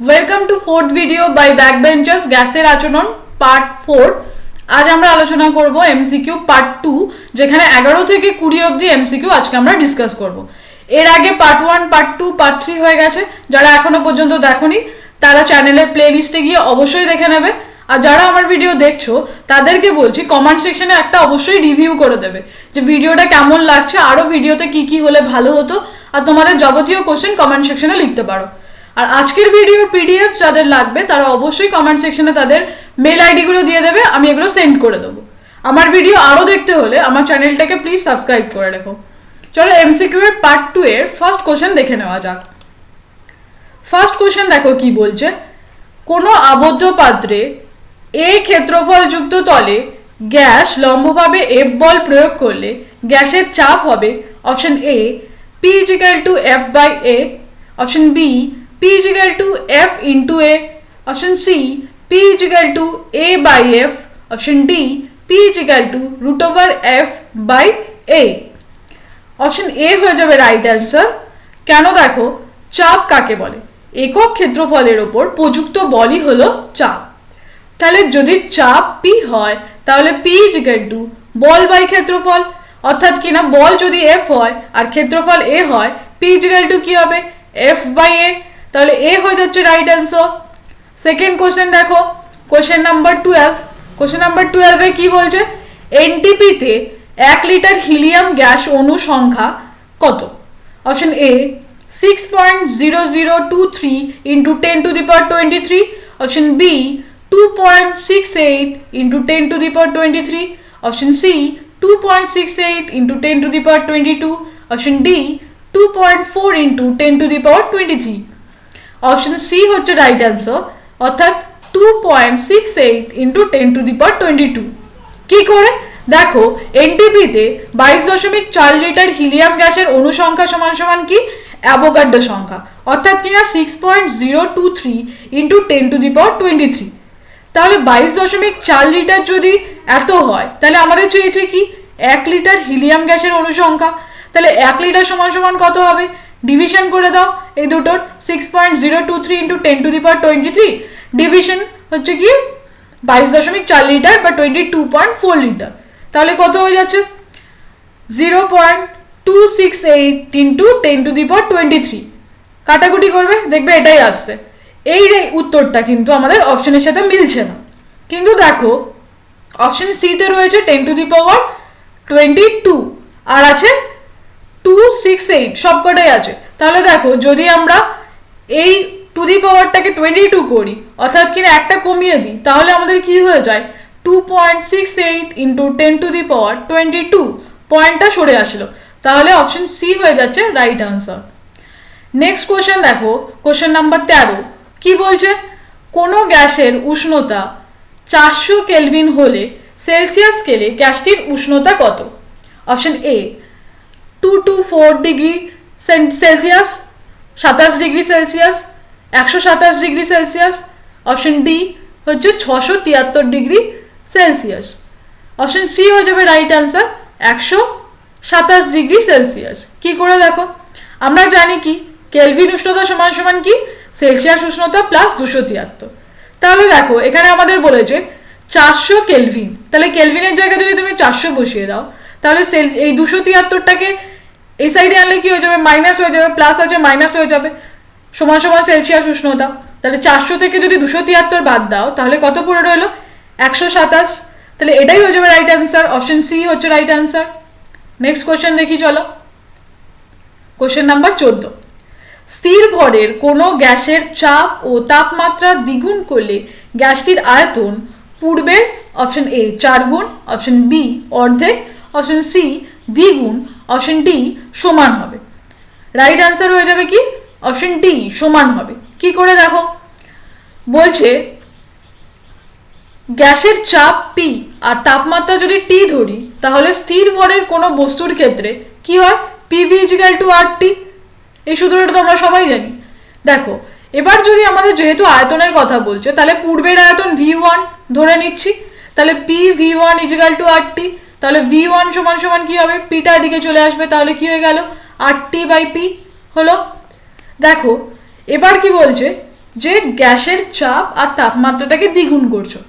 Welcome to fourth video by Backbenchers গ্যাসের আচরণ part 4। আজ আমরা আলোচনা করব এমসিকিউ পার্ট 2, যেখানে 11 থেকে 20 অবধি এমসিকিউ আজকে আমরা ডিসকাস করব। এর আগে পার্ট 1, পার্ট 2, পার্ট 3 হয়ে গেছে। যারা এখনো পর্যন্ত দেখোনি তারা চ্যানেলের প্লে লিস্টে গিয়ে অবশ্যই দেখে নেবে। আর যারা আমার ভিডিও দেখছো তাদেরকে বলছি কমেন্ট সেকশনে একটা অবশ্যই রিভিউ করে দেবে যে ভিডিওটা কেমন লাগছে, আরও ভিডিওতে কি কি হলে ভালো হতো, আর তোমাদের যাবতীয় কোশ্চেন কমেন্ট সেকশনে লিখতে পারো। আর আজকের ভিডিওর পিডিএফ যাদের লাগবে তারা অবশ্যই কমেন্ট সেকশনে তাদের মেল আইডিগুলো দিয়ে দেবে, আমি এগুলো সেন্ড করে দেবো। আমার ভিডিও আরও দেখতে হলে আমার চ্যানেলটাকে প্লিজ সাবস্ক্রাইব করে রেখো। চলো এমসিকিউ এর পার্ট 2 এর ফার্স্ট কোশ্চেন দেখে নেওয়া যাক। ফার্স্ট কোশ্চেন দেখো কি বলছে। কোনো আবদ্ধ পাত্রে এ ক্ষেত্রফলযুক্ত তলে গ্যাস লম্বভাবে এফ বল প্রয়োগ করলে গ্যাসের চাপ হবে option A P is equal to F by A, option B P is equal to F into A, option C P is equal to A by F, option D P is equal to root over F by A। Option A হয়ে যাবে right answer. কেন দেখো, চাপ কাকে বলে? একক ক্ষেত্রফলের ওপর প্রযুক্ত বলই হলো চাপ। তাহলে যদি চাপ P হয় তাহলে P is equal to বল বাই ক্ষেত্রফল, অর্থাৎ কিনা বল যদি F হয় আর ক্ষেত্রফল A হয়, P is equal to কি হবে F by A। তাহলে এ হয়ে যাচ্ছে রাইট অ্যান্সার। সেকেন্ড কোশ্চেন দেখো, কোশ্চেন নাম্বার 12। কোশ্চেন নাম্বার 12 এ কি বলছে? এনটিপিতে 1 লিটার হিলিয়াম গ্যাস অণু সংখ্যা কত? Option A 6.0023 into 10 to the power 23, option B 2.68 into 10 to the power 23, option C 2.68 into 10 to the power 22, option D 2.4 into 10 to the power 23। Option C হচ্ছে right answer, অর্থাৎ 2.68 into 10 to the power 22। কি করে? দেখো এনটিপিতে 22.4 litre helium গ্যাসের অণু সংখ্যা সমান সমান কি অ্যাভোগাড্রো সংখ্যা, অর্থাৎ কিনা 6.023 ইন্টু 10 টু দি পাওয়ার 23। তাহলে 22.4 লিটার যদি এত হয় তাহলে আমাদের চেয়েছে কি 1 লিটার হিলিয়াম গ্যাসের অণু সংখ্যা। তাহলে 1 লিটার সমান সমান কত হবে? ডিভিশন করে দাও এই দুটোর, 6.023 into 10 to the power 23, division হচ্ছে কি 22.4 লিটার বা 22.4 লিটার। তাহলে কত হয়ে যাচ্ছে 0.268 ইন্টু 10 টু দি পাওয়ার 23। কাটাকুটি করবে, দেখবে এটাই আসছে। এই উত্তরটা কিন্তু আমাদের অপশনের সাথে মিলছে না। কিন্তু দেখো অপশন সিতে রয়েছে 10 টু দি পাওয়ার 22 আর আছে 268, সবকটাই আছে। তাহলে দেখো যদি আমরা এই টু দি পাওয়ারটাকে 22 করি, অর্থাৎ কিনা একটা কমিয়ে দিই, তাহলে আমাদের কি হয়ে যায় 2.68 ইন্টু 10 টু দি পাওয়ার 22, পয়েন্টটা সরে আসলো। তাহলে অপশন সি হয়ে যাচ্ছে রাইট আনসার। নেক্সট কোশ্চেন দেখো, কোশ্চেন নাম্বার 13। কি বলছে? কোনো গ্যাসের উষ্ণতা 400 কেলভিন হলে সেলসিয়াস স্কেলে গ্যাসটির উষ্ণতা কত? Option A 2 to 4 degree Celsius, 27 degree Celsius, 127 degree Celsius, option D হচ্ছে 673 ডিগ্রি সেলসিয়াস। অপশন সি হয়ে যাবে রাইট অ্যান্সার 127 ডিগ্রি সেলসিয়াস। কি করে দেখো, আমরা জানি কি কেলভিন উষ্ণতা সমান সমান কি সেলসিয়াস উষ্ণতা প্লাস 273। তাহলে দেখো এখানে আমাদের বলেছে 400 কেলভিন, তাহলে কেলভিনের জায়গায় যদি তুমি 400 বসিয়ে দাও তাহলে এই 273টাকে এই সাইডে আনলে কি হয়ে যাবে মাইনাস হয়ে যাবে, প্লাস আছে মাইনাস হয়ে যাবে, সমান সমান সেলসিয়াস উষ্ণতা। তাহলে 400 থেকে যদি 273 বাদ দাও তাহলে কত পড়ে রইল 127। তাহলে এটাই হয়ে যাবে রাইট অ্যান্সার, অপশন সি হচ্ছে রাইট অ্যান্সার। নেক্সট কোশ্চেন দেখি চলো, কোশ্চেন নাম্বার 14। স্থির ভরের কোনো গ্যাসের চাপ ও তাপমাত্রা দ্বিগুণ করলে গ্যাসটির আয়তন পূর্বের অপশন এ 4 গুণ, অপশন বি অর্ধেক, অপশন সি দ্বিগুণ, অপশন ডি সমান হবে। রাইট অ্যান্সার হয়ে যাবে কি অপশন ডি সমান হবে। কি করে দেখো, বলছে গ্যাসের চাপ পি আর তাপমাত্রা যদি টি ধরি তাহলে স্থির ভরের কোনো বস্তুর ক্ষেত্রে কি হয় পিভি ইজিক্যাল টু আর টি। এই সূত্রটা তো আমরা সবাই জানি। দেখো এবার যদি আমাদের যেহেতু আয়তনের কথা বলছে তাহলে পূর্বের আয়তন V1 ধরে নিচ্ছি, তাহলে পি V1 ইজিক্যাল টু আর টি। তাহলে V1 সমান সমান কি হবে, পিটা এদিকে চলে আসবে, তাহলে কি হয়ে গেল আর টি বাই পি হলো। দেখো এবার কি বলছে যে গ্যাসের চাপ আর তাপমাত্রাটাকে দ্বিগুণ করছো।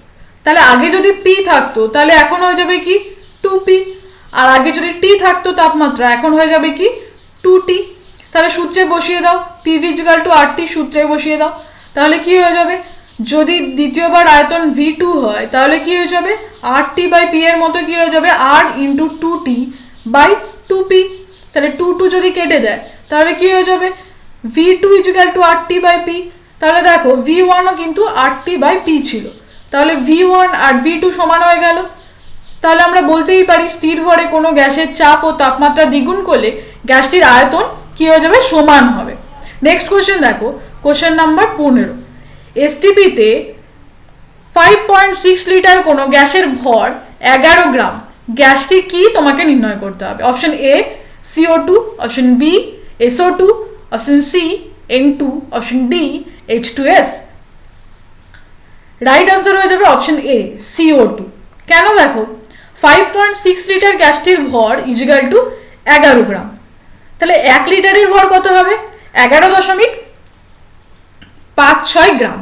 তাহলে আগে যদি পি থাকতো তাহলে এখন হয়ে যাবে কি 2p, আর আগে যদি টি থাকতো তাপমাত্রা এখন হয়ে যাবে কি 2t। তাহলে সূত্রে বসিয়ে দাও, পিভি ইকুয়াল টু RT সূত্রে বসিয়ে দাও। তাহলে কি হয়ে যাবে, যদি দ্বিতীয়বার আয়তন V2 হয় তাহলে কি হয়ে যাবে RT বাই পি এর মতো কি হয়ে যাবে R into 2t by 2p। তাহলে 2 যদি কেটে দেয় তাহলে কি হয়ে যাবে V2 equal to RT by P. তাহলে দেখো V1ও কিন্তু RT বাই পি ছিল, তাহলে V1 আর V2 সমান হয়ে গেল। তাহলে আমরা বলতেই পারি স্থির ভরে কোনো গ্যাসের চাপ ও তাপমাত্রা দ্বিগুণ করলে গ্যাসটির আয়তন কি হয়ে যাবে, সমান হবে। নেক্সট কোশ্চেন দেখো, কোশ্চেন নাম্বার 15। এসটিপিতে 5.6 লিটার কোনো গ্যাসের ভর 11 গ্রাম, গ্যাসটি কি তোমাকে নির্ণয় করতে হবে। Option A CO2, option B SO2, option C N2, option D H2S। Right answer হয়ে যাবে অপশন এ CO2। কেন, দেখো 5.6 লিটার গ্যাসটির ভর ইকুয়াল টু 11 গ্রাম। তাহলে 1 লিটারের ভর কত হবে 11.56 গ্রাম।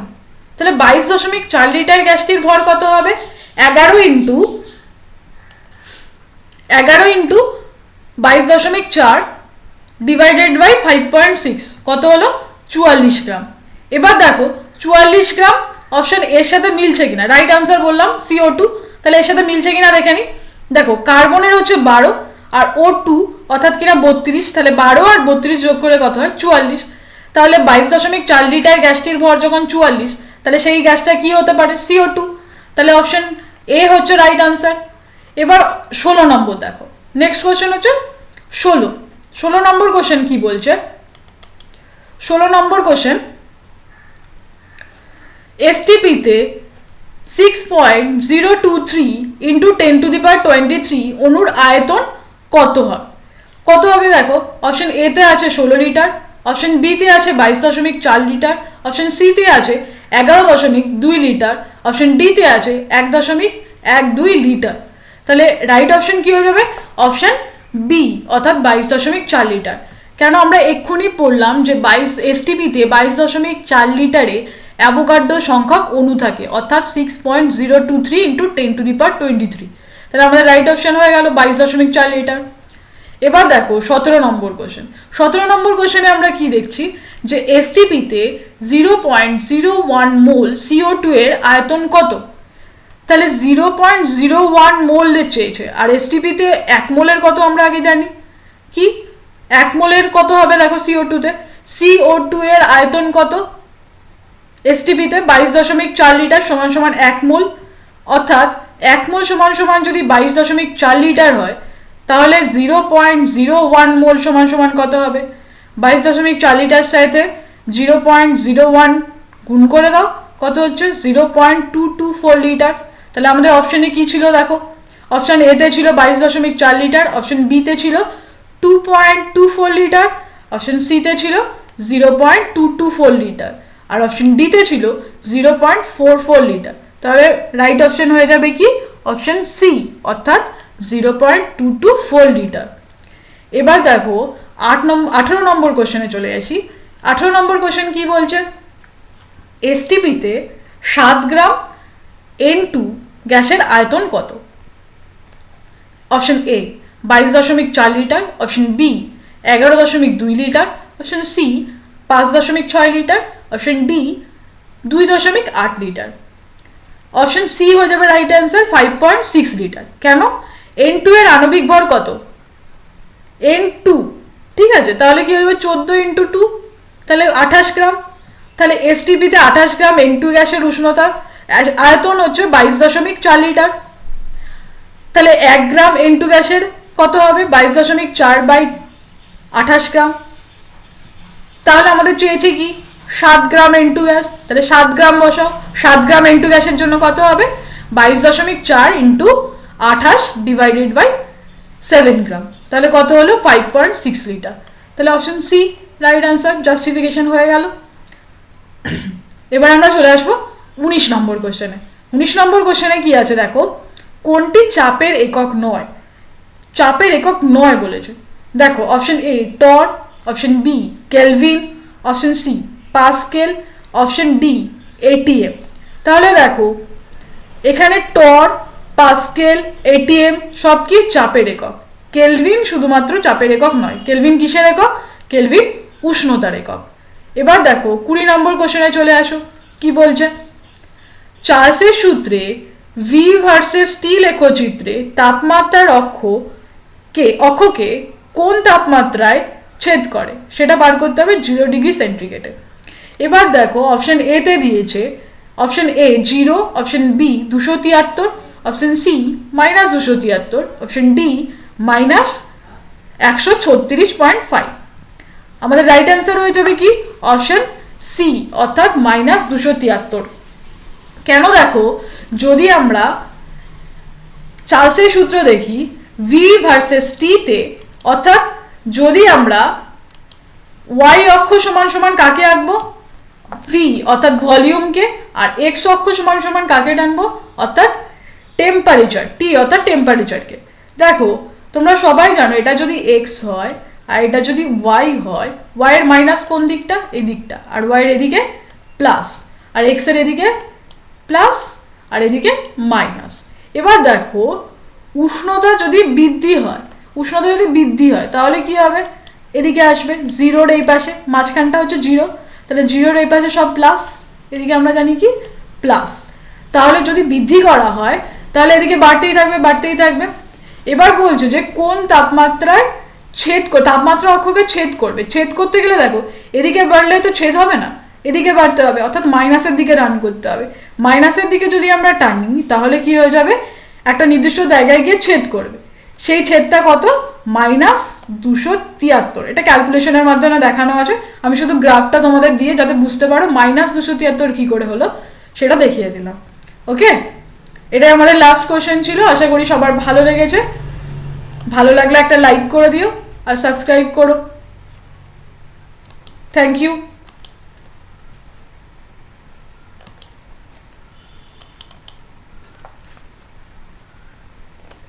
তাহলে 22.4 লিটার গ্যাসটির ভর কত হবে 11 ইন্টু 22.4 ডিভাইডেড বাই 5.6 কত হলো 44 গ্রাম। এবার দেখো 44 গ্রাম অপশন এর সাথে মিলছে কিনা। রাইট আনসার বললাম CO2, তাহলে এর সাথে মিলছে কিনা দেখে নি। দেখো কার্বনের হচ্ছে 12 আর O2 অর্থাৎ কিনা 32, তাহলে 12 আর 32 যোগ করে কত হয় 44। তাহলে 22.4 লিটার গ্যাসটির ভর যখন 44, তাহলে সেই গ্যাসটা কি হতে পারে CO2। তাহলে অপশন এ হচ্ছে রাইট আনসার। এবার 16 নম্বর দেখো, নেক্সট কোশ্চেন হচ্ছে 16 নম্বর কোশ্চেন কি বলছে। 16 নম্বর কোশ্চেন, এসটিপিতে 6.023 ইন্টু 10⁻23 অণুর আয়তন কত হয়, কত হবে দেখো। অপশন এ তে আছে 16 লিটার, অপশন বি তে আছে 22.4 লিটার, অপশন সি তে আছে 11.2 লিটার, অপশন ডি তে আছে 1.12 লিটার। তাহলে রাইট অপশন কি হয়ে যাবে অপশন বি অর্থাৎ 22.4 লিটার। কেন, আমরা এক্ষুনি পড়লাম যে এসটিপিতে 22.4 লিটারে অ্যাভোগাড্রো সংখ্যক অণু থাকে, অর্থাৎ 6.023 ইন্টু 10⁻23। তাহলে আমাদের রাইট অপশন হয়ে গেল 22.4 লিটার। এবার দেখো 17 নম্বর কোশ্চেন। 17 নম্বর কোশ্চেনে আমরা কি দেখছি যে এসটিপিতে 0.01 মোল CO2 এর আয়তন কত। তাহলে 0.01 মোল চেয়েছে, আর এসটিপিতে 1 মোলের কত আমরা আগে জানি কি 1 মোলের কত হবে দেখো CO2 তে। CO2 এর আয়তন কত এসটিপিতে 22.4 লিটার সমান সমান 1 মোল, অর্থাৎ 1 মোল সমান সমান যদি 22.4 লিটার হয় তাহলে 0.01 মোল সমান সমান কত হবে 22.4 লিটার সাথে 0.01 গুণ করে দাও, কত হচ্ছে 0.224 লিটার। তাহলে আমাদের অপশনে কি ছিল দেখো, অপশন এ তে ছিল 22.4 লিটার, অপশন বি তে ছিল 2.24 লিটার, অপশন সি তে ছিল 0.224 লিটার, আর অপশন ডি তে ছিল 0.44 লিটার। তাহলে রাইট অপশন হয়ে যাবে কি অপশন সি অর্থাৎ 0.224 লিটার। এবার দেখো 18 নম্বর কোশ্চেনে চলে আসি। 18 নম্বর কোশ্চেন কি বলছে, এসটিপিতে 7 গ্রাম N2 গ্যাসের আয়তন কত। Option A 22.4 litre, option B 11.2 litre, option C 5.6 litre, option D 2.8 litre. Option C হয়ে যাবে রাইট অ্যান্সার 5.6 লিটার। কেন, N2 এর আণবিক ভর কত N2, ঠিক আছে, তাহলে কি হবে 14 ইন্টু 2 তাহলে 28 গ্রাম। তাহলে এসটিপিতে 28 গ্রাম N2 গ্যাসের উষ্ণতা, আয়তন হচ্ছে 22.4 লিটার। তাহলে 1 গ্রাম N2 গ্যাসের কত হবে 22.4 বাই 28 গ্রাম। তাহলে আমাদের চেয়েছে কি 7 গ্রাম N2 গ্যাস, তাহলে 7 গ্রাম বসাও। 7 গ্রাম N2 গ্যাসের জন্য কত হবে 22.4 ইন্টু 28 ডিভাইডেড বাই 7 গ্রাম, তাহলে কত হলো 5.6 লিটার। তাহলে option C right answer, justification হয়ে গেল। এবার আমরা চলে আসবো 19 নম্বর কোশ্চেনে। 19 নম্বর কোশ্চেনে কি আছে দেখো, কোনটি চাপের একক নয়, চাপের একক নয় বলেছে। দেখো option A torr, option B kelvin, option C pascal, option D ATM. তাহলে দেখো এখানে টর, পাস্কেল, এটিএম সব কি চাপের একক। কেলভিন শুধুমাত্র চাপের একক নয়। কেলভিন কিসের একক? কেলভিন উষ্ণতার একক। এবার দেখো 20 নম্বর কোশ্চেনে চলে আসো। কি বলছে? চার্লসের সূত্রে ভি ভার্সেস টি লেখচিত্রে তাপমাত্রার অক্ষকে কোন তাপমাত্রায় ছেদ করে সেটা বার করতে হবে 0 ডিগ্রি সেন্টিগ্রেডে। এবার দেখো অপশন এ তে দিয়েছে option A 0, option B 273, option C -273, option D -136.5। আমাদের রাইট অ্যান্সার হয়ে যাবে কি অপশন সি অর্থাৎ -273। কেন? দেখো যদি আমরা চার্লসের সূত্র দেখি ভি ভার্সেস টি তে, অর্থাৎ যদি আমরা ওয়াই অক্ষ সমান সমান কাকে আঁকবো? ভি অর্থাৎ ভলিউমকে, আর এক্স অক্ষ সমান সমান কাকে টানবো? অর্থাৎ টেম্পারেচার, টি অর্থাৎ টেম্পারেচারকে। দেখো তোমরা সবাই জানো এটা যদি এক্স হয় আর এটা যদি ওয়াই হয়, ওয়াই এর মাইনাস কোন দিকটা? এই দিকটা, আর ওয়াই এর এদিকে প্লাস, আর এক্স এর এদিকে প্লাস, আর এদিকে মাইনাস। এবার দেখো উষ্ণতা যদি বৃদ্ধি হয় তাহলে কি হবে? এদিকে আসবে 0-র এই পাশে, মাঝখানটা হচ্ছে 0, তাহলে 0-র এই পাশে সব প্লাস, এদিকে আমরা জানি কি প্লাস। তাহলে যদি বৃদ্ধি করা হয় তাহলে এদিকে বাড়তেই থাকবে। এবার বলছো যে কোন তাপমাত্রায় তাপমাত্রা অক্ষকে ছেদ করবে। ছেদ করতে গেলে দেখো এদিকে বাড়লে তো ছেদ হবে না, এদিকে বাড়তে হবে, অর্থাৎ মাইনাসের দিকে রান করতে হবে। মাইনাসের দিকে যদি আমরা টানি তাহলে কি হয়ে যাবে? একটা নির্দিষ্ট জায়গায় গিয়ে ছেদ করবে। সেই ছেদটা কত? -273। এটা ক্যালকুলেশনের মাধ্যমে দেখানো আছে। আমি শুধু গ্রাফটা তোমাদের দিয়ে যাতে বুঝতে পারো -273 কি করে হলো সেটা দেখিয়ে দিলাম। ওকে, এটাই আমাদের লাস্ট কোশ্চেন ছিল। আশা করি সবার ভালো লেগেছে। ভালো লাগলে একটা লাইক করে দিও আর সাবস্ক্রাইব করো। Thank you.